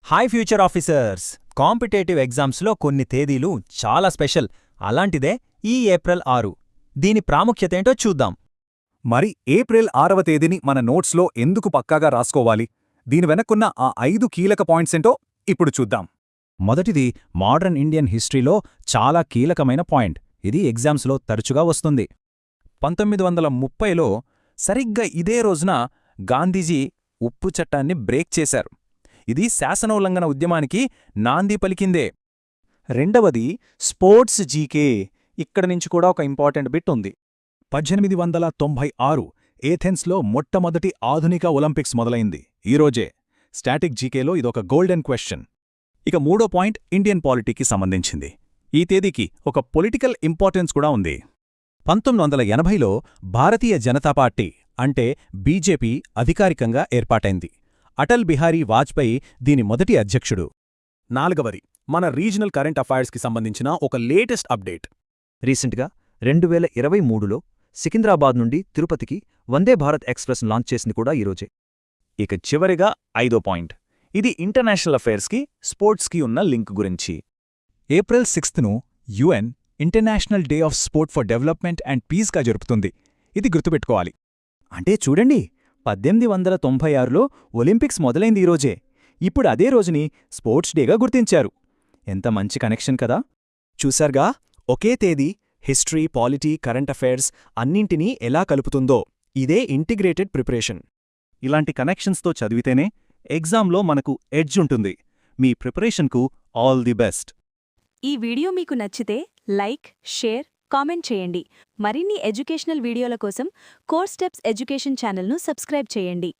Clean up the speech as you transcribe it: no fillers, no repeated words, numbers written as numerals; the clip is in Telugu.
Hi future officers! కాంపిటేటివ్ ఎగ్జామ్స్లో కొన్ని తేదీలు చాలా స్పెషల్. అలాంటిదే ఈ ఏప్రిల్ 6. దీని ప్రాముఖ్యతేంటో చూద్దాం. మరి ఏప్రిల్ 6వ తేదీని మన నోట్స్లో ఎందుకు పక్కాగా రాసుకోవాలి? దీని వెనక్కున్న ఆ 5 కీలక పాయింట్సేంటో ఇప్పుడు చూద్దాం. మొదటిది మోడర్న్ ఇండియన్ హిస్టరీలో చాలా కీలకమైన పాయింట్. ఇది ఎగ్జామ్స్లో తరచుగా వస్తుంది. 1930లో సరిగ్గా ఇదే రోజున గాంధీజీ ఉప్పు చట్టాన్ని బ్రేక్ చేశారు. ఇది శాసనోల్లంఘన ఉద్యమానికి నాంది పలికిందే. రెండవది స్పోర్ట్స్ జీకే. ఇక్కడ నుంచి కూడా ఒక ఇంపార్టెంట్ బిట్ ఉంది. 1896 ఏథెన్స్లో మొట్టమొదటి ఆధునిక ఒలింపిక్స్ మొదలైంది ఈరోజే. స్టాటిక్ జీకేలో ఇదొక గోల్డెన్ క్వశ్చన్. ఇక మూడో పాయింట్ ఇండియన్ పాలిటీకి సంబంధించింది. ఈ తేదీకి ఒక పొలిటికల్ ఇంపార్టెన్స్ కూడా ఉంది. 1980లో భారతీయ జనతా పార్టీ అంటే బీజేపీ అధికారికంగా ఏర్పాటైంది. అటల్ బిహారీ వాజ్పేయి దీని మొదటి అధ్యక్షుడు. నాలుగవది మన రీజనల్ కరెంట్ అఫైర్స్కి సంబంధించిన ఒక లేటెస్ట్ అప్డేట్. రీసెంట్గా 2023లో సికింద్రాబాద్ నుండి తిరుపతికి వందే భారత్ ఎక్స్ప్రెస్ లాంచ్ చేసింది కూడా ఈరోజే. ఇక చివరిగా 5వ పాయింట్. ఇది ఇంటర్నేషనల్ అఫైర్స్కి, స్పోర్ట్స్కి ఉన్న లింక్ గురించి. ఏప్రిల్ 6ను UN international day of sport for development and పీస్గా జరుపుతుంది. ఇది గుర్తుపెట్టుకోవాలి. అంటే చూడండి, 1896లో ఒలింపిక్స్ మొదలైంది ఈరోజే. ఇప్పుడు అదే రోజుని స్పోర్ట్స్ డేగా గుర్తించారు. ఎంత మంచి కనెక్షన్ కదా! చూశారుగా, ఒకే తేదీ హిస్టరీ, పాలిటీ, కరెంట్ అఫైర్స్ అన్నింటినీ ఎలా కలుపుతుందో. ఇదే ఇంటిగ్రేటెడ్ ప్రిపరేషన్. ఇలాంటి కనెక్షన్స్తో చదివితేనే ఎగ్జామ్లో మనకు ఎడ్జ్ ఉంటుంది. మీ ప్రిపరేషన్కు ఆల్ ది బెస్ట్. ఈ వీడియో మీకు నచ్చితే లైక్, షేర్, కామెంట్ చేయండి. మరిన్ని ఎడ్యుకేషనల్ వీడియోల కోసం కోర్ స్టెప్స్ ఎడ్యుకేషన్ ఛానల్ను సబ్స్క్రైబ్ చేయండి.